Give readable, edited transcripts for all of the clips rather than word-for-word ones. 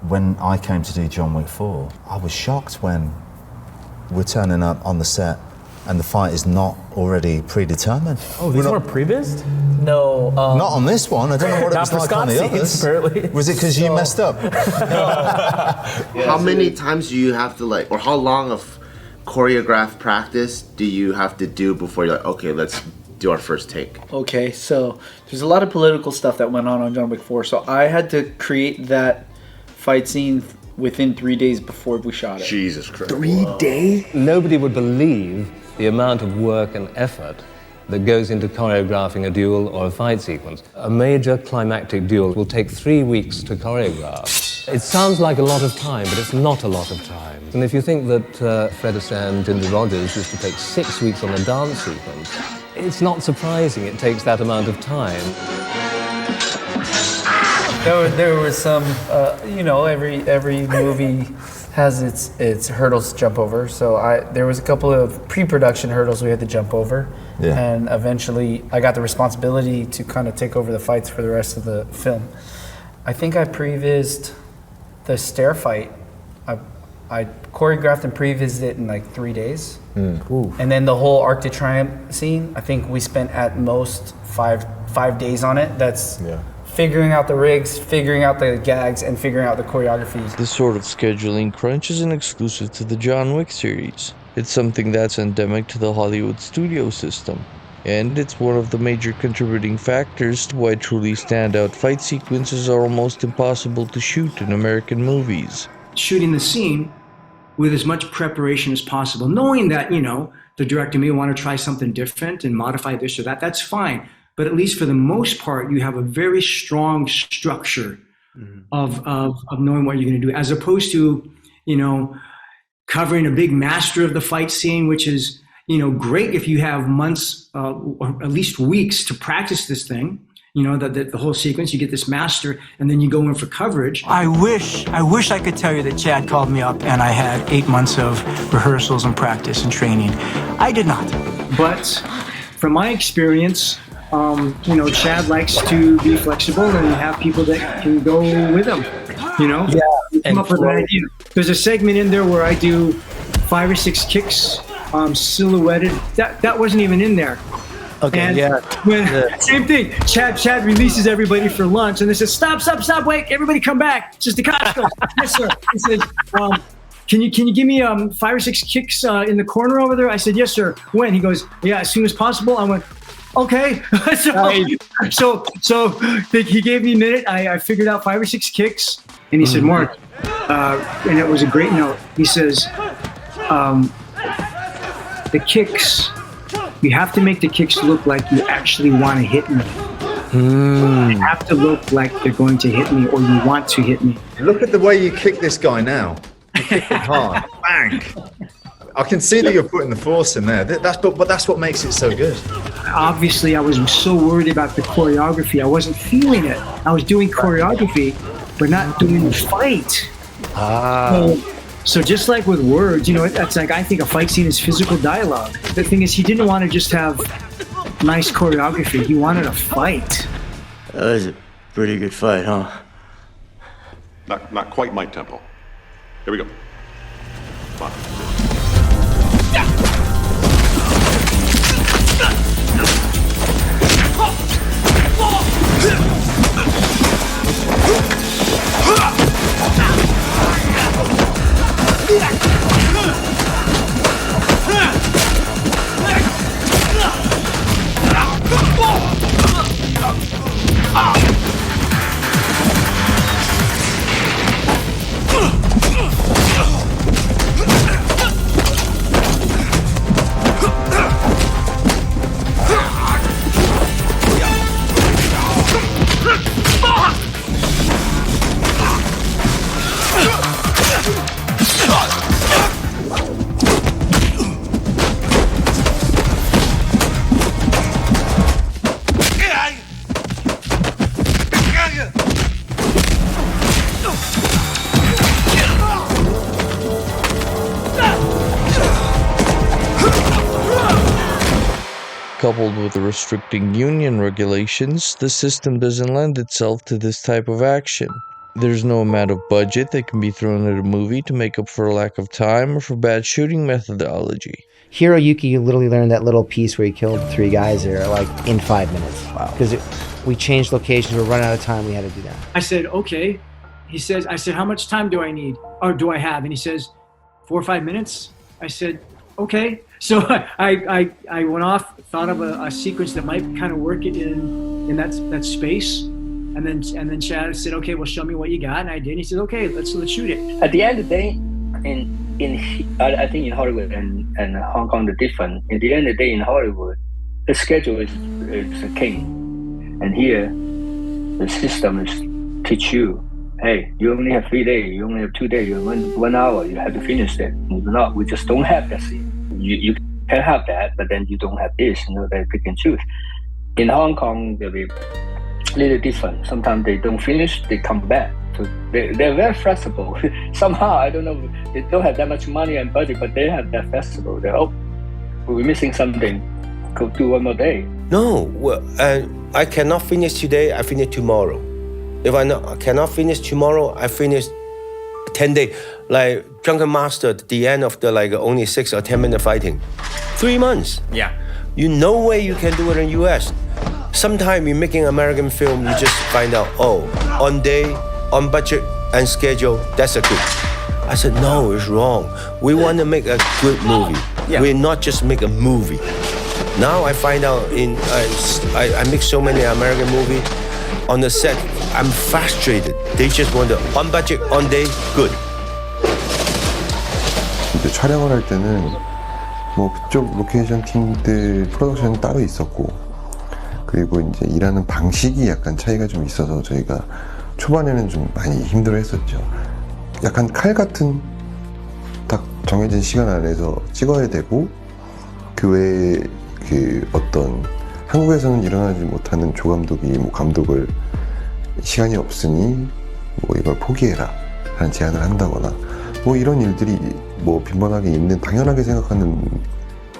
when I came to do John Wick 4, I was shocked when we're turning up on the set and the fight is not already predetermined. Oh, these weren't prevised? No. Not on this one. I don't know what it was like on the others. Apparently. Was it because you messed up? How many times do you have to or how long of choreographed practice do you have to do before you're like, okay, let's do our first take? Okay, so there's a lot of political stuff that went on John Wick 4, so I had to create that fight scene within 3 days before we shot it. Jesus Christ. 3 days? Nobody would believe the amount of work and effort that goes into choreographing a duel or a fight sequence. A major climactic duel will take 3 weeks to choreograph. It sounds like a lot of time, but it's not a lot of time. And if you think that Fred Astaire and Ginger Rogers used to take 6 weeks on a dance sequence, it's not surprising it takes that amount of time. There was some, every movie has its hurdles to jump over. So there was a couple of pre-production hurdles we had to jump over. Yeah. And eventually I got the responsibility to kind of take over the fights for the rest of the film. I think I prevised the stair fight. I choreographed and prevised it in like 3 days. And then the whole Arc de Triomphe scene, I think we spent at most five days on it. That's figuring out the rigs, figuring out the gags, and figuring out the choreography. This sort of scheduling crunch isn't exclusive to the John Wick series. It's something that's endemic to the Hollywood studio system. And it's one of the major contributing factors to why truly standout fight sequences are almost impossible to shoot in American movies. Shooting the scene with as much preparation as possible, knowing that, the director may want to try something different and modify this or that, that's fine. But at least for the most part, you have a very strong structure of knowing what you're going to do, as opposed to, covering a big master of the fight scene, which is, great if you have months or at least weeks to practice this thing. The whole sequence, you get this master, and then you go in for coverage. I wish I could tell you that Chad called me up and I had 8 months of rehearsals and practice and training. I did not. But from my experience, Chad likes to be flexible and have people that can go with him, Yeah. Come up with an idea. There's a segment in there where I do 5 or 6 kicks, silhouetted. That wasn't even in there. Okay, and same thing. Chad releases everybody for lunch, and they says, "Stop! Wait! Everybody, come back! It's just the Costco." Yes, sir. He says, "Can you give me 5 or 6 kicks in the corner over there?" I said, "Yes, sir." When? He goes, "Yeah, as soon as possible." I went, "Okay." so he gave me a minute. I figured out 5 or 6 kicks, and he said, "Mark," and it was a great note. He says, "The kicks. You have to make the kicks look like you actually want to hit me. They have to look like they're going to hit me or you want to hit me." Look at the way you kick this guy now. You kick it hard. Bang. I can see that you're putting the force in there. But that's what makes it so good. Obviously, I was so worried about the choreography. I wasn't feeling it. I was doing choreography, but not doing the fight. So just like with words, that's like, I think a fight scene is physical dialogue. The thing is, he didn't want to just have nice choreography. He wanted a fight. That was a pretty good fight, huh? Not quite my tempo. Here we go. Come on. Coupled with the restricting union regulations, the system doesn't lend itself to this type of action. There's no amount of budget that can be thrown at a movie to make up for a lack of time or for bad shooting methodology. Hiroyuki literally learned that little piece where he killed 3 guys there, like, in 5 minutes. Wow. Because we changed locations, we were running out of time, we had to do that. I said, okay. I said, how much time do I need? Or do I have? And he says, 4 or 5 minutes. I said, okay. So I went off, thought of a sequence that might kind of work it in that space. And then Chad said, okay, well, show me what you got. And I did. And he said, okay, let's shoot it. At the end of the day, I think in Hollywood and Hong Kong, they're different. At the end of the day, in Hollywood, the schedule is a king. And here, the system is teach you, hey, you only have 3 days, you only have 2 days, you have 1 hour, you have to finish it. We just don't have that scene. You can have that, but then you don't have this, they pick and choose. In Hong Kong, they'll be a little different. Sometimes they don't finish, they come back. So they're very flexible. Somehow, I don't know, they don't have that much money and budget, but they have that flexible. We're missing something, go do one more day. No, well, I cannot finish today, I finish tomorrow. If I cannot finish tomorrow, I finish 10 days. Like Drunken Master, at the end of the only 6 or 10 minute fighting. 3 months. Yeah. You no way you can do it in US. Sometimes you're making American film, you just find out, on day, on budget and schedule, that's a good. I said, no, it's wrong. We want to make a good movie. Yeah. We're not just make a movie. Now I find out I make so many American movies. On the set, I'm frustrated. They just want to on budget, on day, good. 이제 촬영을 할 때는 뭐 그쪽 로케이션 팀들 프로덕션이 따로 있었고, 그리고 이제 일하는 방식이 약간 차이가 좀 있어서 저희가 초반에는 좀 많이 힘들어했었죠. 약간 칼 같은 딱 정해진 시간 안에서 찍어야 되고, 그 외에 그 어떤 한국에서는 일어나지 못하는 조감독이 뭐 감독을 시간이 없으니 뭐 이걸 포기해라 라는 제안을 한다거나 뭐 이런 일들이 뭐 빈번하게 있는 당연하게 생각하는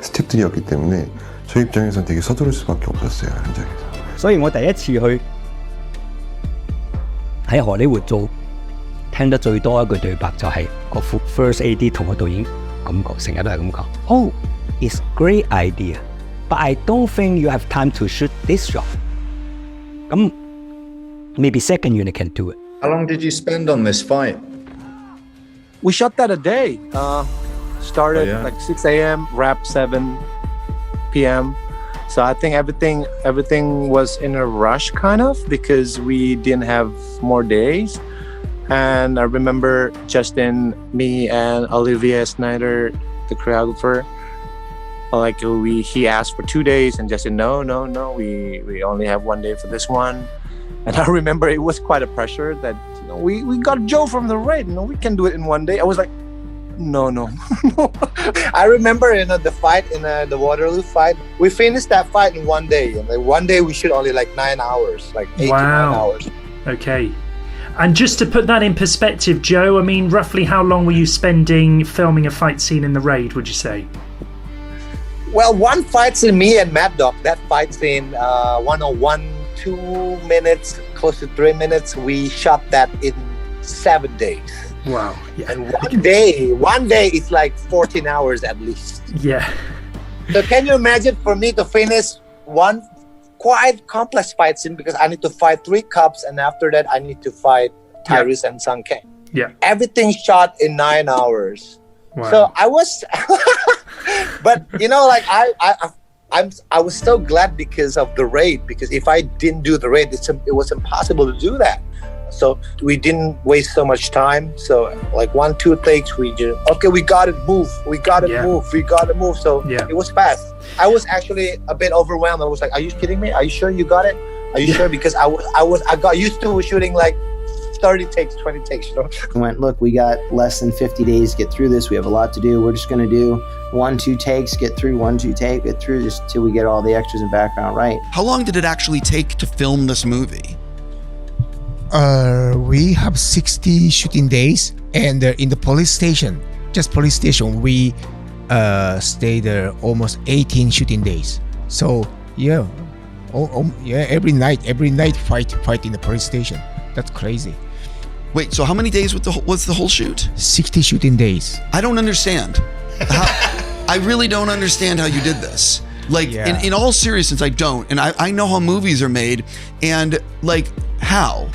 스태프들이었기 때문에 저희 입장에서는 되게 서두를 수밖에 없었어요, 현장에서. 所以我第一次去喺荷里活做，聽得最多一句對白就係個 first AD 同個導演咁講，成日都係咁講。Oh, it's great idea, but I don't think you have time to shoot this shot. 咁 maybe second unit can do it. How long did you spend on this fight? We shot that a day. Started like 6 a.m., wrapped 7 p.m. So I think everything was in a rush kind of because we didn't have more days. And I remember Justin, me, and Olivier Snyder, the choreographer, he asked for 2 days and Justin, no, we only have 1 day for this one. And I remember it was quite a pressure that we got Joe from the raid, we can do it in 1 day. I was like, no. I remember the fight in the Waterloo fight, we finished that fight in 1 day, and 1 day we shoot only 9 hours, 8 to 9 hours. Okay. And just to put that in perspective, Joe, I mean, roughly how long were you spending filming a fight scene in the raid, would you say? Well, one fight scene, me and Mad Dog, that fight scene, 101, 2 minutes, close to 3 minutes, we shot that in 7 days. Wow. Yeah. And one day is 14 hours at least. Yeah. So can you imagine for me to finish one quite complex fight scene, because I need to fight 3 cops and after that I need to fight Tyrese and Sung Kang. Yeah. Everything shot in 9 hours. Wow. So I was, but I was so glad because of the raid, because if I didn't do the raid, it was impossible to do that. So we didn't waste so much time. So 1, 2 takes, we just, okay, we got it, move. So it was fast. I was actually a bit overwhelmed. I was like, are you kidding me? Are you sure you got it? Are you sure? Because I got used to shooting 30 takes, 20 takes, We went, look, we got less than 50 days to get through this. We have a lot to do. We're just going to do 1, 2 takes, get through, 1, 2 take, get through, just till we get all the extras and background right. How long did it actually take to film this movie? We have 60 shooting days, and in the police station, we stayed there almost 18 shooting days. So every night fight in the police station. That's crazy. Wait, so how many days was the whole shoot? 60 shooting days. I don't understand. I really don't understand how you did this. Like, in all seriousness, I don't. And I know how movies are made, and like, how?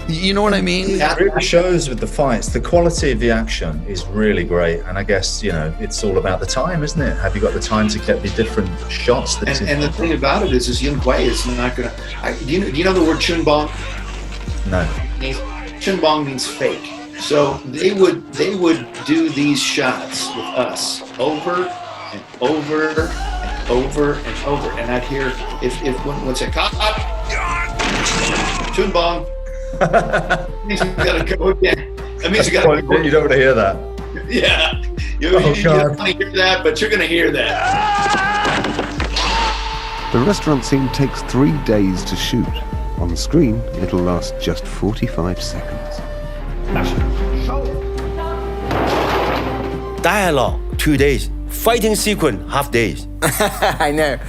You know what I mean? It really shows with the fights. The quality of the action is really great. And I guess, you know, it's all about the time, isn't it? Have you got the time to get the different shots? And the thing about it is Yun Kuei is not going to... Do you know the word chun bong? No. Chun bong means fake. So they would do these shots with us over and over and over and over. And I'd hear, if one said, cut, chun bong, that means we gotta go again. That means we gotta go. You don't want to hear that. Yeah. You don't want to hear that, but you're going to hear that. The restaurant scene takes 3 days to shoot. On the screen, it'll last just 45 seconds. Dialogue, 2 days. Fighting sequence, half days. I know.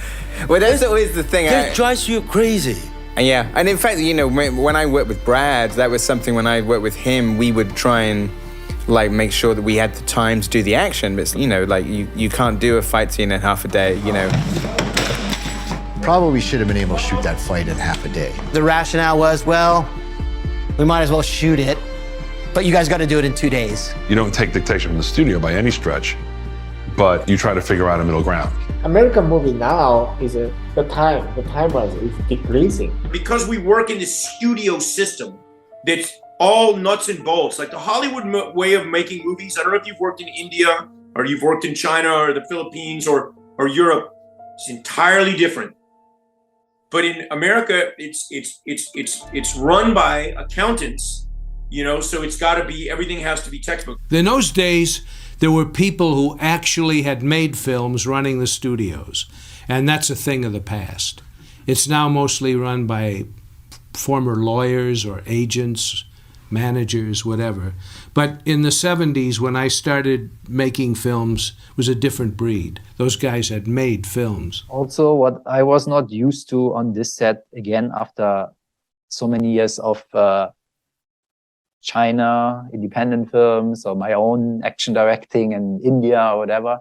Well, that's always the thing. That drives you crazy. Yeah, and in fact, you know, when I worked with Brad, that was something when I worked with him, we would try and like make sure that we had the time to do the action. But, you know, like you can't do a fight scene in half a day, you know. Probably should have been able to shoot that fight in half a day. The rationale was, well, we might as well shoot it, but you guys got to do it in 2 days. You don't take dictation from the studio by any stretch, but you try to figure out a middle ground. American movie now is the time was decreasing. Because we work in this studio system that's all nuts and bolts, like the Hollywood way of making movies. I don't know if you've worked in India or you've worked in China or the Philippines or Europe. It's entirely different. But in America, it's run by accountants, you know, so it's got to be, everything has to be textbook. In those days, there were people who actually had made films running the studios, and that's a thing of the past. It's now mostly run by former lawyers or agents, managers, whatever. But in the 70s, when I started making films, it was a different breed. Those guys had made films. Also, what I was not used to on this set, again, after so many years of China, independent films, or my own action directing in India or whatever,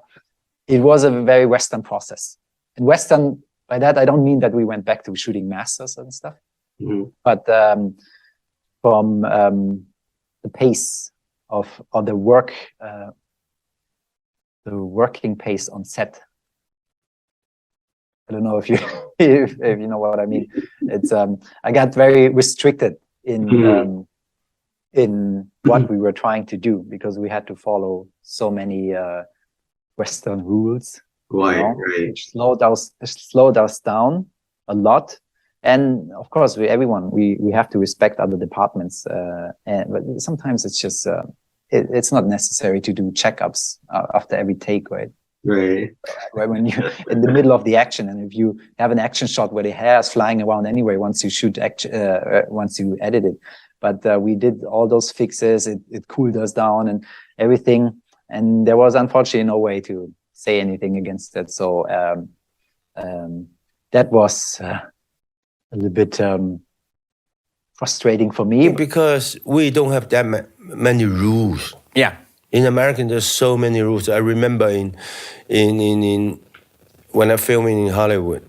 it was a very Western process. And Western, by that, I don't mean that we went back to shooting masters and stuff, but from the pace or the work, the working pace on set. I don't know if you if you know what I mean. It's I got very restricted in what we were trying to do because we had to follow so many Western rules. Right. Which slowed us down a lot. And of course, we have to respect other departments. But sometimes it's just it's not necessary to do checkups after every take, right? Right. When you're in the middle of the action, and if you have an action shot where the hair is flying around anyway, once you shoot once you edit it. But we did all those fixes. It cooled us down and everything. And there was unfortunately no way to say anything against that. So that was a little bit frustrating for me. Because we don't have that many rules. Yeah. In America, there's so many rules. I remember in when I'm filming in Hollywood,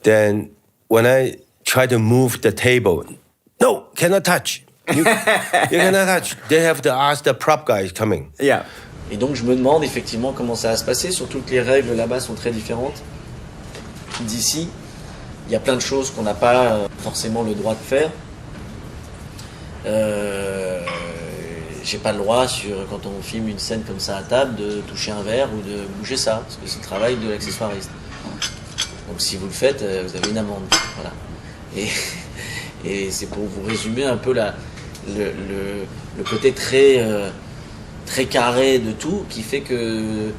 then when I try to move the table, no, cannot touch. You cannot touch. They have to ask the prop guys coming. Yeah. Et donc je me demande effectivement comment ça va se passer, surtout que les règles là-bas sont très différentes d'ici. Il y a plein de choses qu'on n'a pas forcément le droit de faire. J'ai pas le droit quand on filme une scène comme ça à table de toucher un verre ou de bouger ça, parce que c'est le travail de l'accessoiriste. Donc si vous le faites, vous avez une amende. Voilà. Et c'est pour vous résumer un peu le côté très carré de tout qui fait que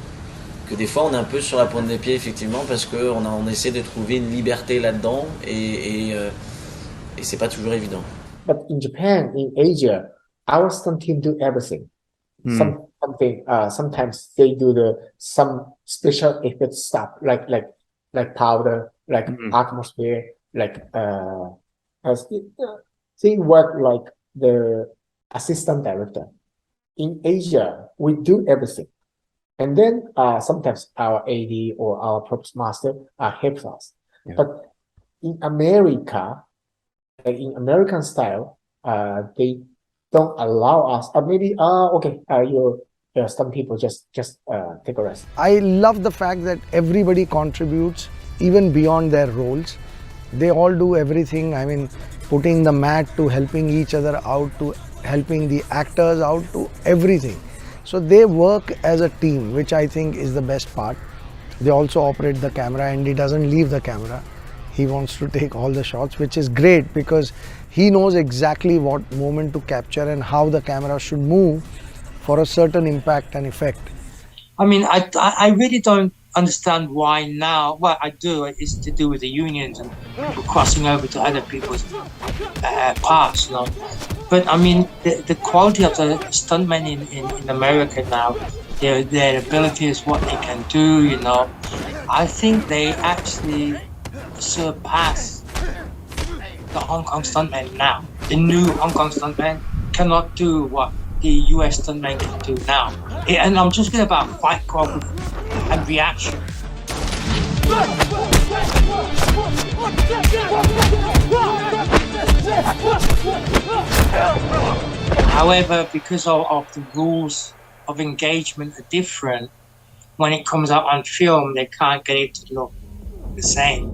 des fois on est un peu sur la pointe des pieds effectivement parce qu'on essaie de trouver une liberté là-dedans et c'est pas toujours évident. But in Japan, in Asia, our stunt team do everything. Sometimes they do some special effect stuff like powder, like atmosphere, like they work like the assistant director. In Asia, we do everything. And then sometimes our AD or our props master helps us. Yeah. But in America, in American style, they don't allow us. Maybe some people just take a rest. I love the fact that everybody contributes even beyond their roles. They all do everything. I mean, putting the mat to helping each other out to helping the actors out to everything. So they work as a team, which I think is the best part. They also operate the camera, and he doesn't leave the camera. He wants to take all the shots, which is great because he knows exactly what moment to capture and how the camera should move for a certain impact and effect. I mean, I really don't understand why now. Well, I do. It's to do with the unions and people crossing over to other people's parts, you know. But I mean, the quality of the stuntmen in America now, their abilities, what they can do, you know, I think they actually surpass the Hong Kong stuntmen now. The new Hong Kong stuntmen cannot do what the US stuntmen can do now. And I'm just talking about fight choreography and reaction. However, because of the rules of engagement are different, when it comes out on film, they can't get it to look the same.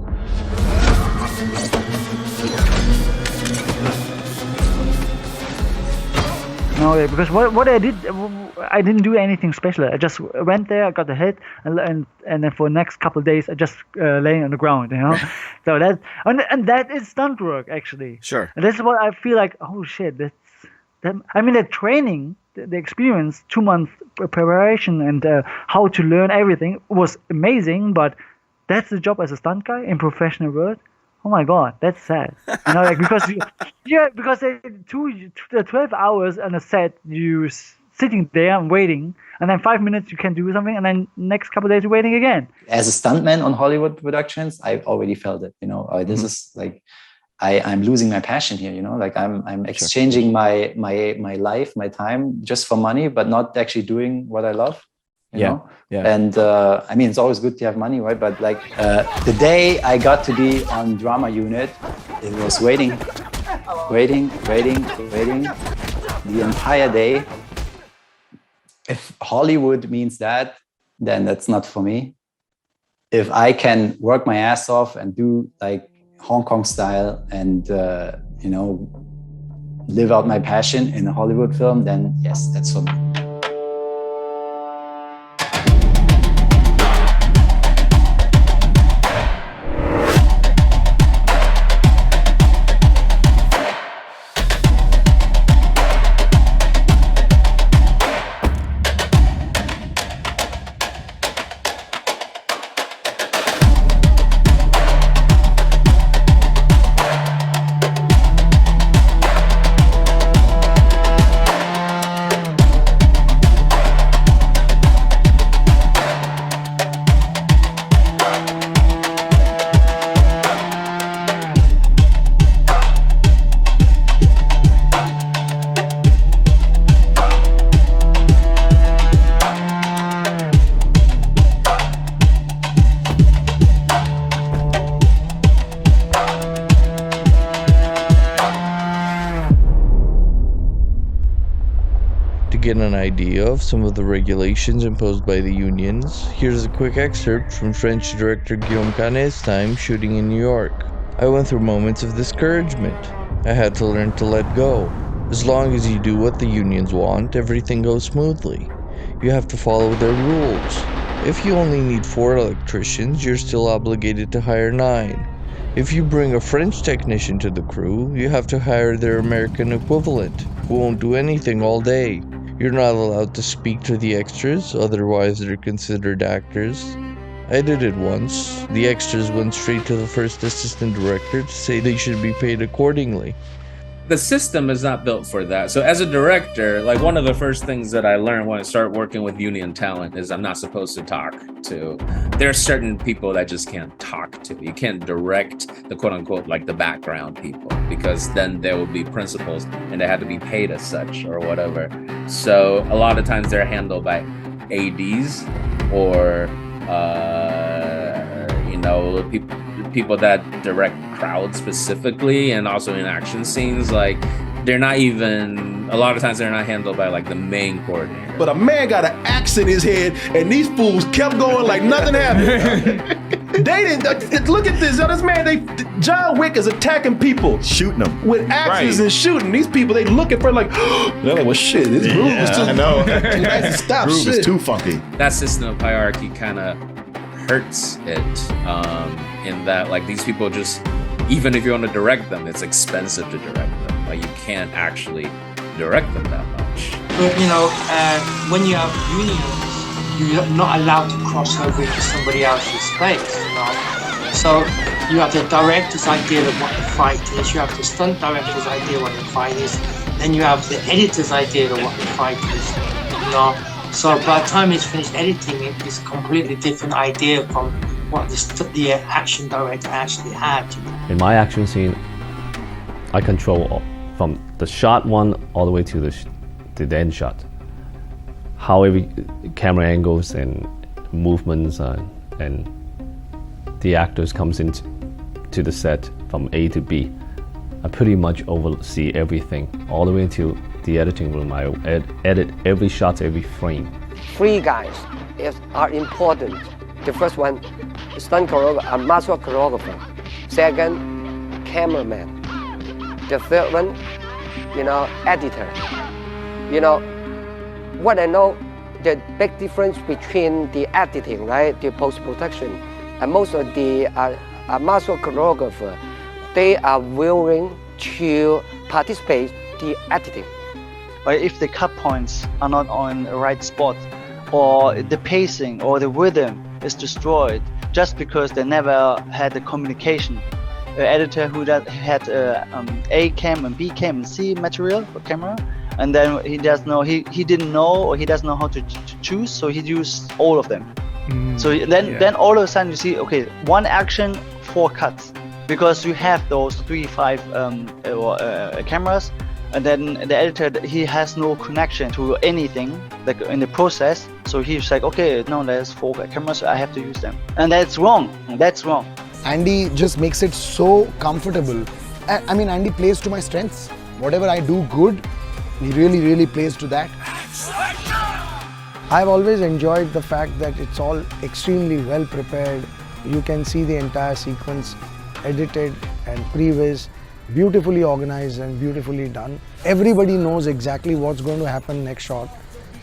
No, because what I didn't do anything special. I just went there, I got the hit, and then for the next couple of days, I just laying on the ground, you know. So that is stunt work actually. Sure. And this is what I feel like. Oh shit! I mean, the training, the experience, 2 months preparation, and how to learn everything was amazing. But that's the job as a stunt guy in professional world. Oh my God, that's sad. You know, like because 12 hours on a set, you sitting there and waiting, and then 5 minutes you can do something, and then next couple of days you're waiting again. As a stuntman on Hollywood productions, I've already felt it. You know, this is like I'm losing my passion here. You know, like I'm exchanging my life, my time just for money, but not actually doing what I love. You know? And I mean, it's always good to have money, right? But like the day I got to be on drama unit, it was waiting the entire day. If Hollywood means that, then that's not for me. If I can work my ass off and do like Hong Kong style and you know, live out my passion in a Hollywood film, then yes, that's for me. Get an idea of some of the regulations imposed by the unions, here's a quick excerpt from French director Guillaume Canet's time shooting in New York. I went through moments of discouragement. I had to learn to let go. As long as you do what the unions want, everything goes smoothly. You have to follow their rules. If you only need 4 electricians, you're still obligated to hire 9. If you bring a French technician to the crew, you have to hire their American equivalent, who won't do anything all day. You're not allowed to speak to the extras, otherwise they're considered actors. I did it once. The extras went straight to the first assistant director to say they should be paid accordingly. the system is not built for that. So as a director, like one of the first things that I learned when I started working with union talent is I'm not supposed to talk to. There are certain people that just can't talk to. You can't direct the quote unquote like the background people, because then there will be principals and they have to be paid as such or whatever. So a lot of times they're handled by ADs or people that direct crowds specifically, and also in action scenes. Like they're not even, a lot of times they're not handled by like the main coordinator. But a man got an axe in his head and these fools kept going like nothing happened. They didn't, look at this, this man, John Wick is attacking people. Shooting them. With axes and shooting. These people, they looking for like, they're like, well shit, this groove is too, I know. stop Groove shit. is too funky. That system of hierarchy kind of hurts it, in that like these people just, even if you want to direct them, it's expensive to direct them. Like you can't actually direct them that much. But when you have unions, you're not allowed to cross over into somebody else's space. So you have the director's idea of what the fight is, you have the stunt director's idea of what the fight is, then you have the editor's idea of what the fight is. So by the time it's finished editing, it's a completely different idea from what the action director actually had. In my action scene, I control from the shot one all the way to the end shot. How every camera angles and movements and the actors comes into the set from A to B. I pretty much oversee everything all the way to the editing room. I edit every shot, every frame. 3 guys are important. The first one, stunt choreographer, master choreographer. Second, cameraman. The third one, editor. What I know, the big difference between the editing, right, the post-production, and most of the master choreographer, they are willing to participate in the editing. But if the cut points are not on the right spot, or the pacing or the rhythm is destroyed just because they never had the communication. An editor who had A cam and B cam and C material for camera, and then he didn't know, or he doesn't know how to choose, so he used all of them. So then all of a sudden you see, okay, 1 action, 4 cuts, because you have those 3-5 cameras. And then the editor, he has no connection to anything like in the process. So he's like, okay, no, there's 4 cameras, I have to use them. And that's wrong. That's wrong. Andy just makes it so comfortable. I mean, Andy plays to my strengths. Whatever I do good, he really, really plays to that. I've always enjoyed the fact that it's all extremely well prepared. You can see the entire sequence edited and pre-vis. Beautifully organized and beautifully done. Everybody knows exactly what's going to happen next shot.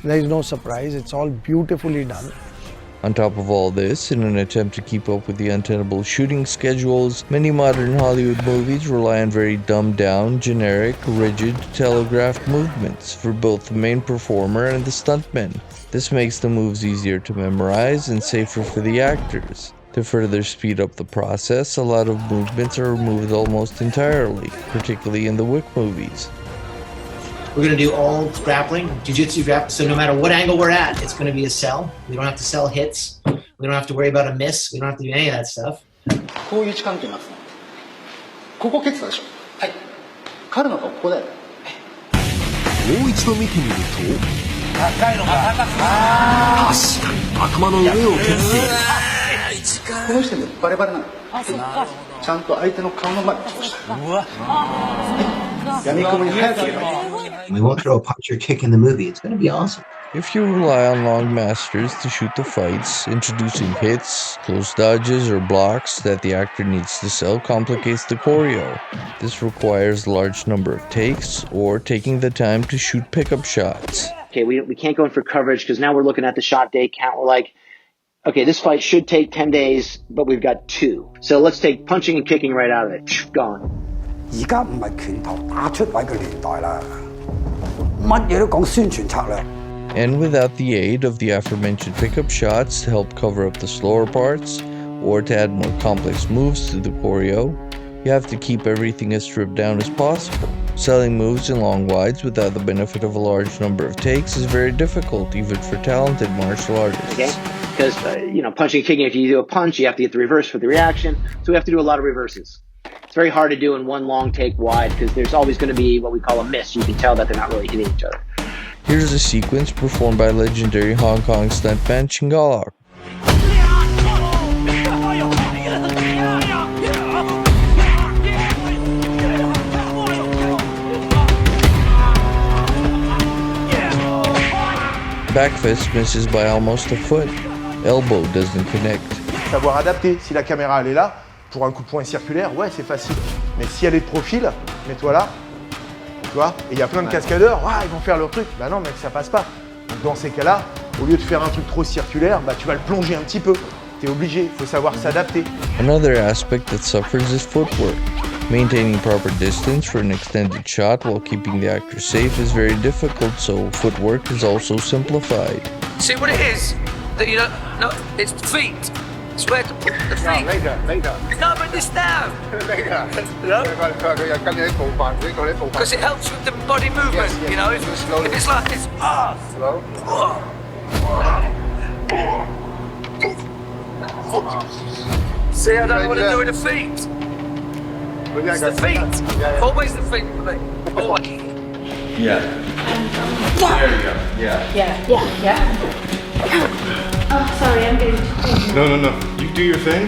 There is no surprise, it's all beautifully done. On top of all this, in an attempt to keep up with the untenable shooting schedules, many modern Hollywood movies rely on very dumbed down, generic, rigid, telegraphed movements for both the main performer and the stuntmen. This makes the moves easier to memorize and safer for the actors. To further speed up the process, a lot of movements are removed almost entirely, particularly in the Wick movies. We're going to do all grappling, jiu-jitsu grappling, so no matter what angle we're at, it's going to be a sell. We don't have to sell hits. We don't have to worry about a miss. We don't have to do any of that stuff. こういう位置関係になってた。ここ蹴ってたでしょ。はい。彼の顔ここだよね。もう一度見てみると高いのか確かに頭の上を蹴っているこの時点でバレバレなの。ちゃんと相手の顔の前に来ました。うわ。闇雲に早く言えばいい。We won't throw a punch or kick in the movie. It's going to be awesome. If you rely on long masters to shoot the fights, introducing hits, close dodges, or blocks that the actor needs to sell complicates the choreo. This requires a large number of takes, or taking the time to shoot pickup shots. Okay, we can't go in for coverage because now we're looking at the shot day count. We're like, okay, this fight should take 10 days, but we've got 2. So let's take punching and kicking right out of it. Gone. 而家唔係拳頭打出位嘅年代啦，乜嘢都講宣傳策略。 And without the aid of the aforementioned pickup shots to help cover up the slower parts, or to add more complex moves to the choreo, you have to keep everything as stripped down as possible. Selling moves in long wides without the benefit of a large number of takes is very difficult, even for talented martial artists. Okay? Because, punching and kicking, if you do a punch, you have to get the reverse for the reaction. So we have to do a lot of reverses. It's very hard to do in one long take wide because there's always going to be what we call a miss. You can tell that they're not really hitting each other. Here's a sequence performed by legendary Hong Kong stuntman Chingalak. Back fist misses by almost a foot. Elbow doesn't connect. Savoir adapter. Si la caméra elle est là, pour un coup de poing circulaire, ouais, c'est facile. Mais si elle est de profil, mets-toi là, tu vois, et il y a plein de cascadeurs, ils vont faire leur truc. Bah non, mec, ça passe pas. Donc dans ces cas-là, au lieu de faire un truc trop circulaire, bah tu vas le plonger un petit peu. T'es obligé, il faut savoir s'adapter. Another aspect that suffers is footwork. Maintaining proper distance for an extended shot while keeping the actor safe is very difficult, so footwork is also simplified. See what it is? That you don't, no, it's the feet. It's where to put the feet. Later. No, but this down. Because it helps with the body movement, you know. If it's like this, See, I don't know what to do with the feet. It's the feet. Always the feet for me. Always. Yeah. There you go. Yeah. Oh, sorry, I'm getting. No. You do your thing.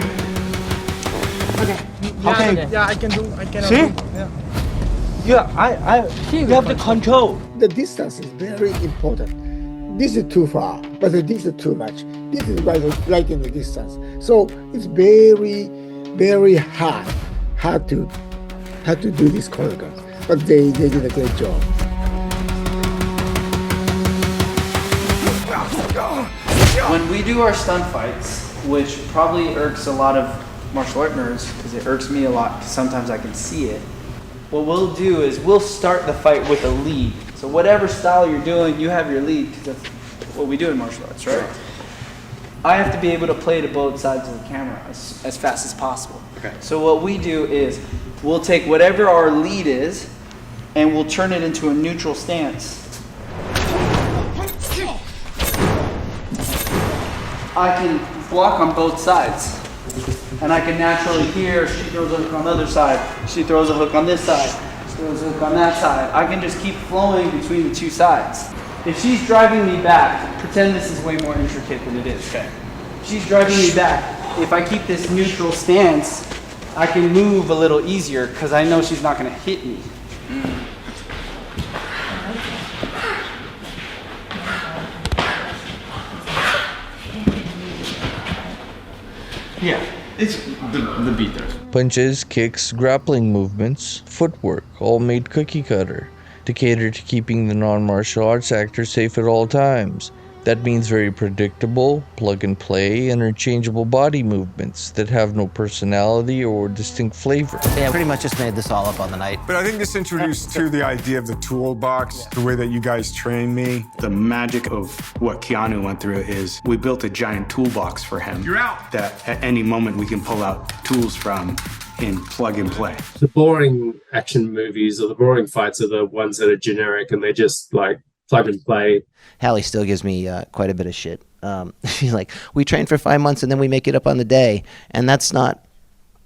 Okay. Yeah, I can do. See? Yeah, you have the control. The distance is very important. This is too far, but this is too much. This is right in the distance. So it's very, very hard to do this choreography. But they did a great job. When we do our stunt fights, which probably irks a lot of martial art nerds, because it irks me a lot, because sometimes I can see it, what we'll do is we'll start the fight with a lead. So whatever style you're doing, you have your lead, because that's what we do in martial arts, right? I have to be able to play to both sides of the camera as fast as possible. Okay. So what we do is we'll take whatever our lead is, and we'll turn it into a neutral stance. I can block on both sides. And I can naturally hear she throws a hook on the other side, she throws a hook on this side, she throws a hook on that side. I can just keep flowing between the two sides. If she's driving me back, pretend this is way more intricate than it is, okay? She's driving me back. If I keep this neutral stance, I can move a little easier because I know she's not gonna hit me. Yeah. It's the beat there. Punches, kicks, grappling movements, footwork, all made cookie cutter to cater to keeping the non-martial arts actor safe at all times. That means very predictable, plug-and-play, interchangeable body movements that have no personality or distinct flavor. Yeah, pretty much just made this all up on the night. But I think this introduced to the idea of the toolbox, the way that you guys train me. The magic of what Keanu went through is we built a giant toolbox for him. You're out! That at any moment we can pull out tools from and plug and play. The boring action movies or the boring fights are the ones that are generic and they just like plug and play. Hallie still gives me quite a bit of shit. She's like, we train for 5 months and then we make it up on the day. And that's not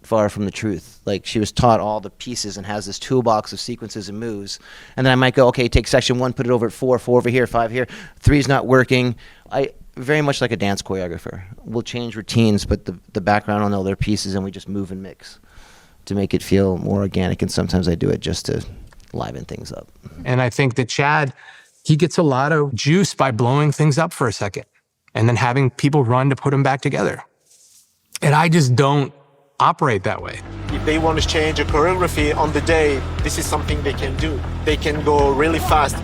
far from the truth. Like, she was taught all the pieces and has this toolbox of sequences and moves. And then I might go, okay, take section 1, put it over at 4, 4 over here, 5 here, 3's not working. I very much like a dance choreographer. We'll change routines, but the background will know their pieces and we just move and mix to make it feel more organic. And sometimes I do it just to liven things up. And I think that Chad, he gets a lot of juice by blowing things up for a second and then having people run to put them back together. And I just don't operate that way. If they want to change a choreography on the day, this is something they can do. They can go really fast.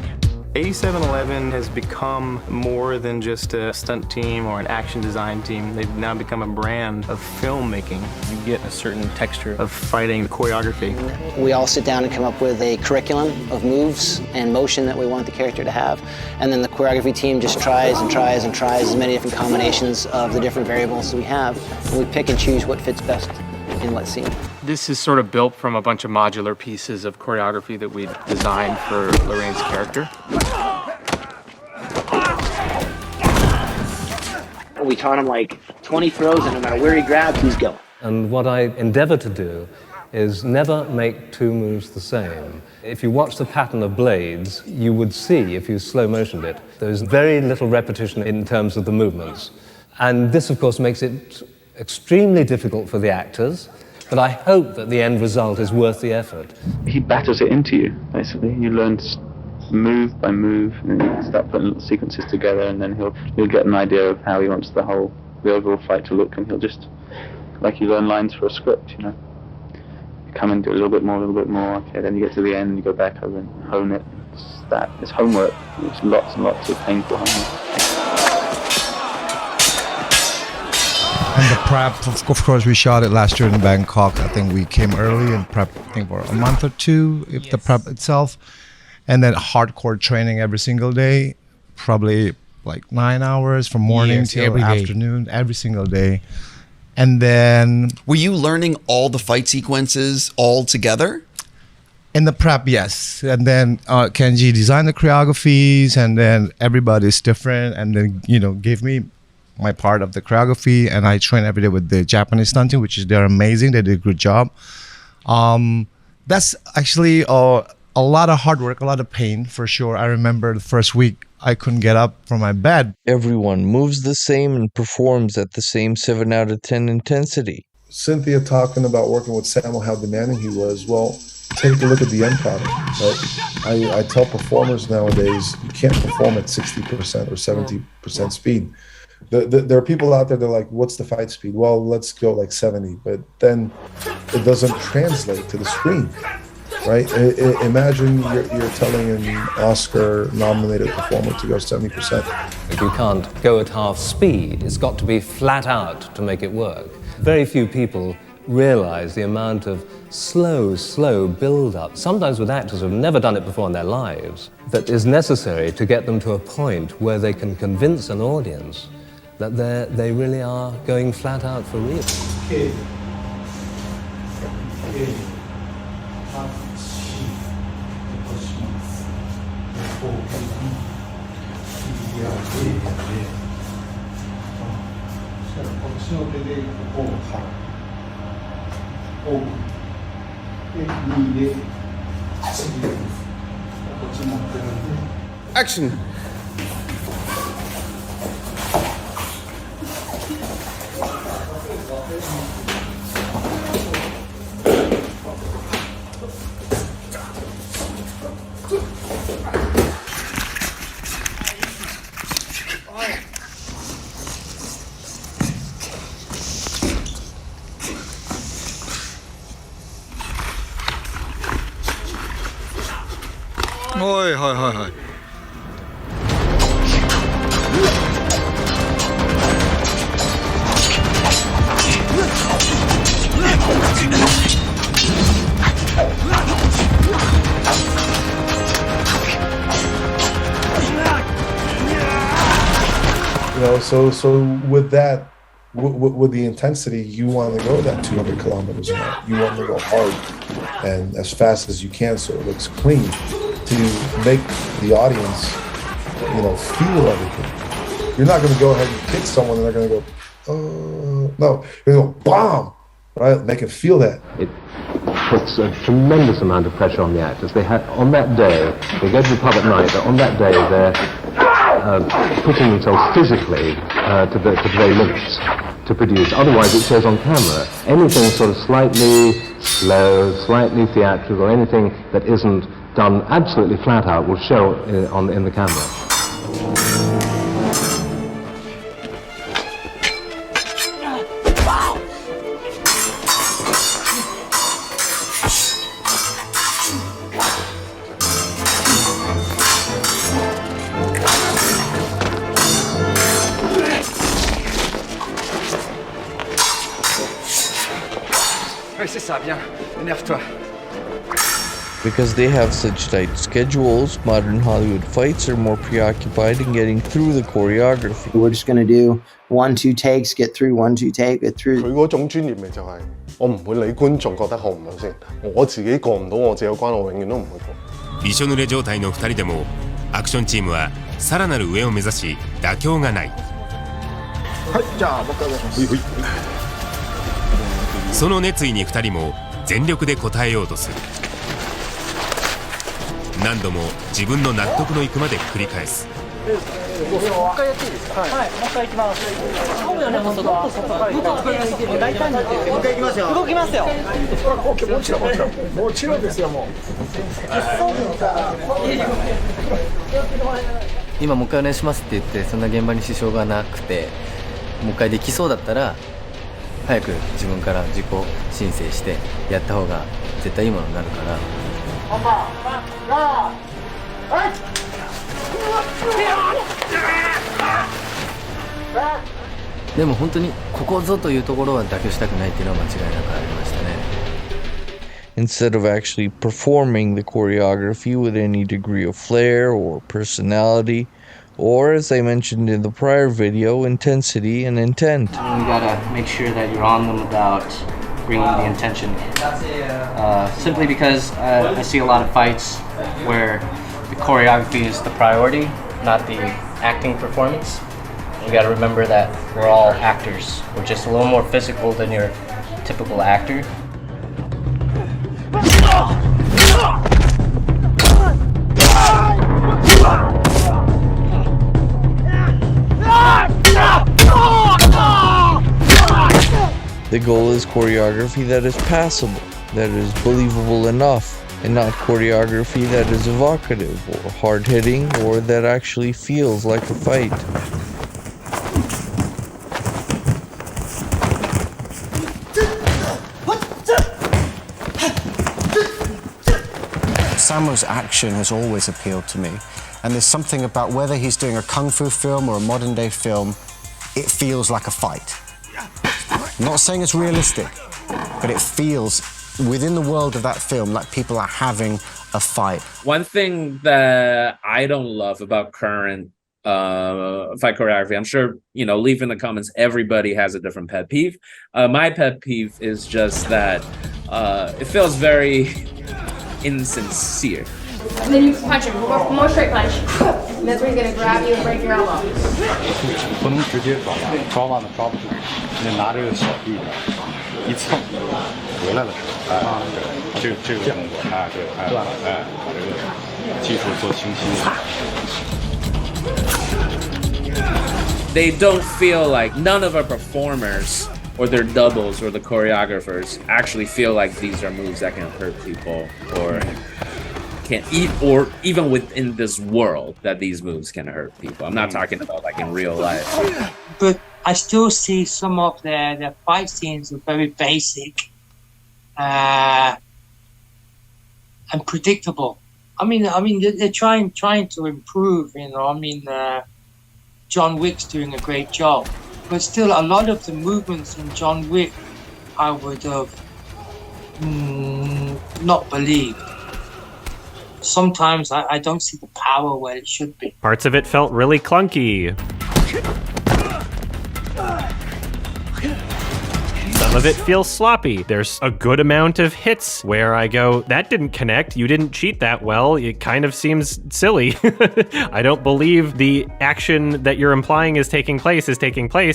8711 has become more than just a stunt team or an action design team. They've now become a brand of filmmaking. You get a certain texture of fighting choreography. We all sit down and come up with a curriculum of moves and motion that we want the character to have. And then the choreography team just tries and tries and tries as many different combinations of the different variables we have. And we pick and choose what fits best in what scene. This is sort of built from a bunch of modular pieces of choreography that we designed for Lorraine's character. We taught him like 20 throws, and no matter where he grabs, he's going. And what I endeavor to do is never make two moves the same. If you watch the pattern of blades, you would see, if you slow motioned it, there's very little repetition in terms of the movements. And this, of course, makes it extremely difficult for the actors, but I hope that the end result is worth the effort. He batters it into you, basically. You learn move by move, and you start putting little sequences together, and then he'll get an idea of how he wants the overall fight to look, and he'll just, like you learn lines for a script, you know. You come and do a little bit more, okay, then you get to the end, and you go back over and hone it. It's homework. It's lots and lots of painful homework. And the prep, of course, we shot it last year in Bangkok. I think we came early and prepped, I think, for a month or two, if the prep itself. And then hardcore training every single day, probably like 9 hours from morning till afternoon, every single day. And then... Were you learning all the fight sequences all together? In the prep, yes. And then Kenji designed the choreographies, and then everybody's different, and then, gave me my part of the choreography, and I train every day with the Japanese stunt team, they're amazing. They did a good job. That's actually a lot of hard work, a lot of pain for sure. I remember the first week I couldn't get up from my bed. Everyone moves the same and performs at the same 7 out of 10 intensity. Cynthia talking about working with Samuel, how demanding he was. Well, take a look at the end product. Right? I tell performers nowadays, you can't perform at 60% or 70% speed. There are people out there that are like, what's the fight speed? Well, let's go like 70, but then it doesn't translate to the screen, right? Imagine you're telling an Oscar-nominated performer to go 70%. You can't go at half speed. It's got to be flat out to make it work. Very few people realize the amount of slow build-up, sometimes with actors who have never done it before in their lives, that is necessary to get them to a point where they can convince an audience that they really are going flat out for real. Action! Ôi, hồi. So with that, with the intensity, you want to go that 200 kilometers an hour. You want to go hard and as fast as you can, so it looks clean, to make the audience, feel everything. You're not going to go ahead and kick someone and they're going to go, no, you're going to go, bomb, right? Make it feel that. It puts a tremendous amount of pressure on the actors. They have, on that day, they go to the pub at night, but on that day they're putting themselves physically to the very limits to produce. Otherwise it shows on camera. Anything sort of slightly slow, slightly theatrical, anything that isn't done absolutely flat out will show in the camera. C'est ça, viens, énerve-toi. Because they have such tight schedules, modern Hollywood fights are more preoccupied in getting through the choreography. We're just going to do 1-2 takes, get through 1-2 take, get through. 佢嗰種專業咪就係我唔會理觀眾覺得好唔好先，我自己過唔到我自己嘅關，我永遠都唔會過。びしょ濡れ状態の2人でもアクションチームはさらなる上を目指し妥協がない。はい、じゃあ僕お願いします。その熱意に2人も全力で応えようとする。何度も自分の納得のいくまで繰り返す。もう一回やっていいですか。はい、もう一回行きます。そうよね、もう外。大胆に行って。もう一回行きますよ。動きますよ。もちろんもちろんもちろんですよもう。今もう一回お願いしますって言ってそんな現場に支障がなくてもう一回できそうだったら早く自分から自己申請してやった方が絶対いいものになるから。でも本当にここぞというところは妥協したくないっていうのは間違いなくありましたね。Instead of actually performing the choreography with any degree of flair or personality, or as I mentioned in the prior video, intensity and intent. You gotta make sure that you're on them without bringing the intention. Simply because I see a lot of fights where the choreography is the priority, not the acting performance. You gotta remember that we're all actors. We're just a little more physical than your typical actor. The goal is choreography that is passable, that is believable enough, and not choreography that is evocative or hard-hitting or that actually feels like a fight. Sammo's action has always appealed to me, and there's something about whether he's doing a kung fu film or a modern day film, it feels like a fight. I'm not saying it's realistic, but it feels within the world of that film like people are having a fight. One thing that I don't love about current fight choreography, I'm sure, you know, leave in the comments, everybody has a different pet peeve. My pet peeve is just that it feels very insincere. And then you punch him, more straight punch. And that's where he's gonna grab you and break your elbow. 不能直接抓完了抓不住，你拿这个小臂一蹭回来了，这个动作，对，把这个技术做清晰。They don't feel like none of our performers or their doubles or the choreographers actually feel like these are moves that can hurt people or can eat, or even within this world that these moves can hurt people. I'm not talking about like in real life. But I still see some of their fight scenes are very basic and predictable. I mean, they're trying to improve. You know, I mean, John Wick's doing a great job, but still, a lot of the movements in John Wick, I would have not believed. Sometimes I don't see the power where it should be. Parts of it felt really clunky. Some of it feels sloppy. There's a good amount of hits where I go, that didn't connect, you didn't cheat that well, it kind of seems silly. I don't believe the action that you're implying is taking place.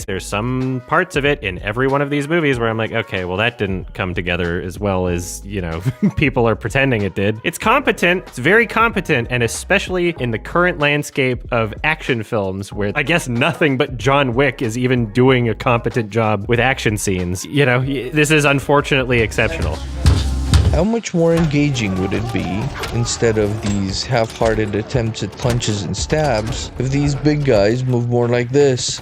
There's some parts of it in every one of these movies where I'm like, okay, well that didn't come together as well as, you know, people are pretending it did. It's competent, it's very competent, and especially in the current landscape of action films where I guess nothing but John Wick is even doing a competent job with action scenes. You know, this is unfortunately exceptional. How much more engaging would it be, instead of these half-hearted attempts at punches and stabs, if these big guys move more like this?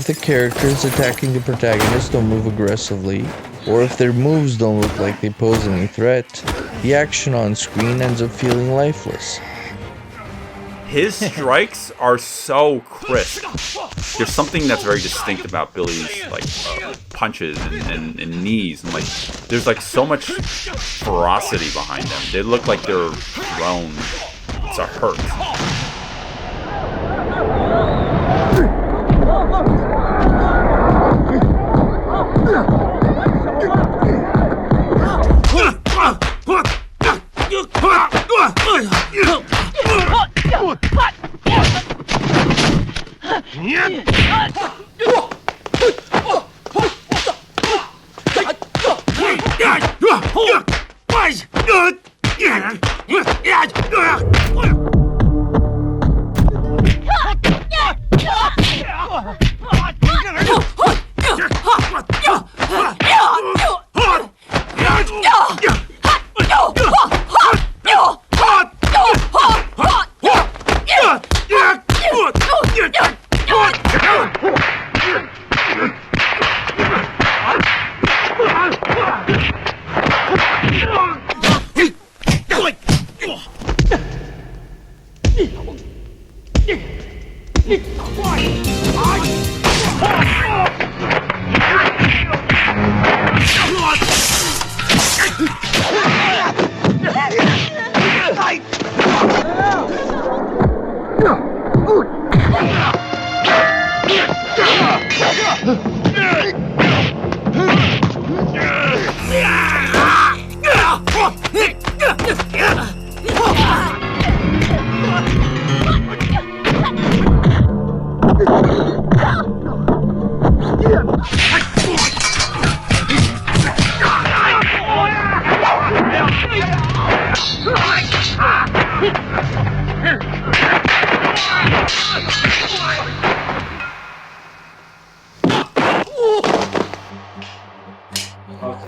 if the characters attacking the protagonist don't move aggressively, or if their moves don't look like they pose any threat, the action on screen ends up feeling lifeless. His strikes are so crisp. There's something that's very distinct about Billy's punches and knees, and there's so much ferocity behind them. They look like they're thrown to hurt.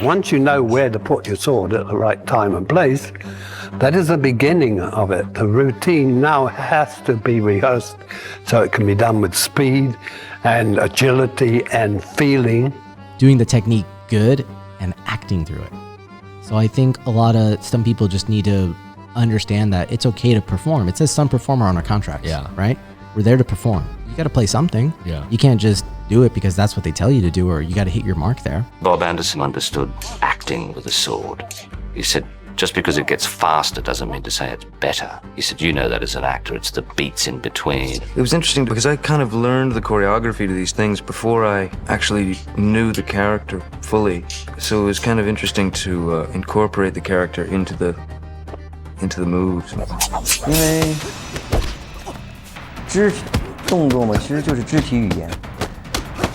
Once you know where to put your sword at the right time and place, that is the beginning of it. The routine now has to be rehearsed so it can be done with speed and agility and feeling. Doing the technique good and acting through it. So I think some people just need to understand that it's okay to perform. It says some performer on our contracts, right? We're there to perform. You got to play something. Yeah. You can't just do it because that's what they tell you to do, or you got to hit your mark there. Bob Anderson understood acting with a sword. He said, just because it gets faster doesn't mean to say it's better. He said, you know that as an actor, it's the beats in between. It was interesting because I kind of learned the choreography to these things before I actually knew the character fully. So it was kind of interesting to incorporate the character into the moves. 因为动作嘛，其实就是肢体语言。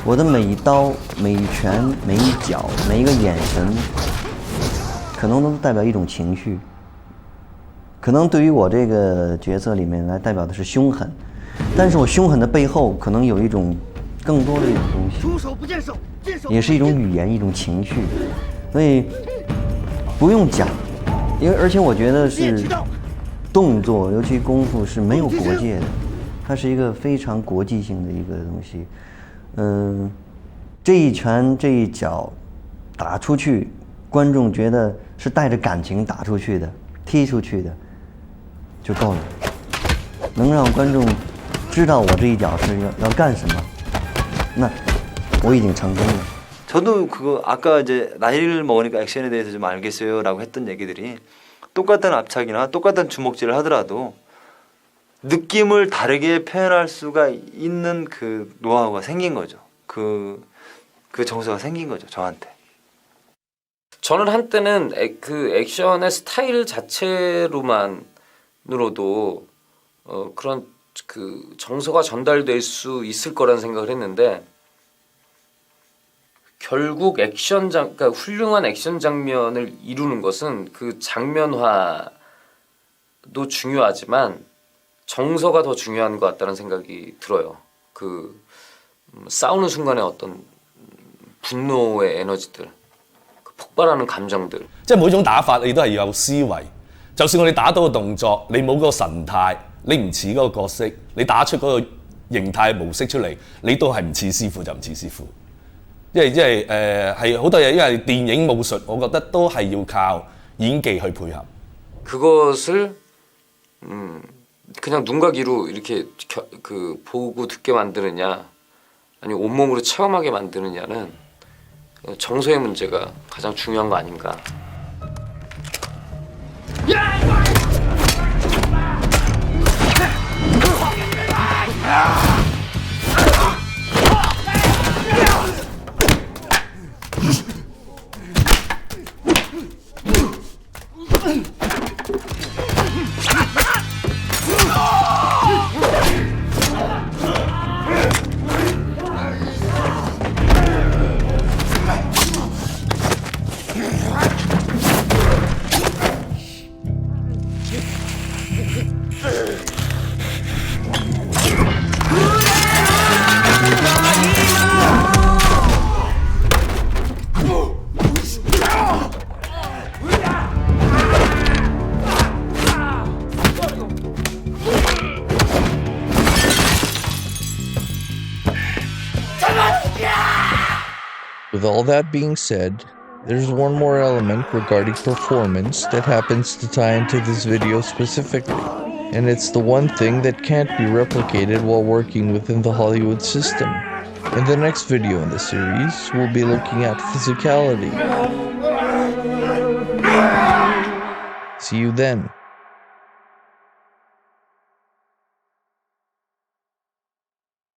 我的每一刀、每一拳、每一脚、每一个眼神，可能都代表一种情绪。可能对于我这个角色里面来代表的是凶狠，但是我凶狠的背后可能有一种更多的一种东西，出手不见手，见手也是一种语言，一种情绪。所以不用讲，而且我觉得是动作，尤其功夫是没有国界的，它是一个非常国际性的一个东西。这一拳这一脚打出去，观众觉得是带着感情打出去的，踢出去的就够了，能让观众知道我这一脚是要干什么，那我已经成功了。 저도 그거 아까 이제 나이를 먹으니까 액션에 대해서 좀 알겠어요라고 했던 얘기들이 똑같은 압착이나 똑같은 주먹질을 하더라도 느낌을 다르게 표현할 수가 있는 그 노하우가 생긴 거죠. 그 정서가 생긴 거죠, 저한테. 저는 한때는 그 액션의 스타일 자체로만으로도 그런 그 정서가 전달될 수 있을 거라는 생각을 했는데 결국 그러니까 훌륭한 액션 장면을 이루는 것은 그 장면화도 중요하지만 정서가 더 중요한 것 같다는 생각이 들어요. 그 싸우는 순간의 어떤 분노의 에너지들, 그 폭발하는 감정들. 即係每種打法你都係要有思維。就算我哋打到個動作，你冇個神態，你唔似嗰個角色，你打出嗰個形態模式出嚟，你都係唔似師傅就唔似師傅。因為係好多嘢，因為電影武術，我覺得都係要靠演技去配合。 그것을 그냥 눈과 귀로 이렇게 보고 듣게 만드느냐 아니면 온몸으로 체험하게 만드느냐는 정서의 문제가 가장 중요한 거 아닌가. With all that being said, there's one more element regarding performance that happens to tie into this video specifically, and it's the one thing that can't be replicated while working within the Hollywood system. In the next video in the series, we'll be looking at physicality. See you then.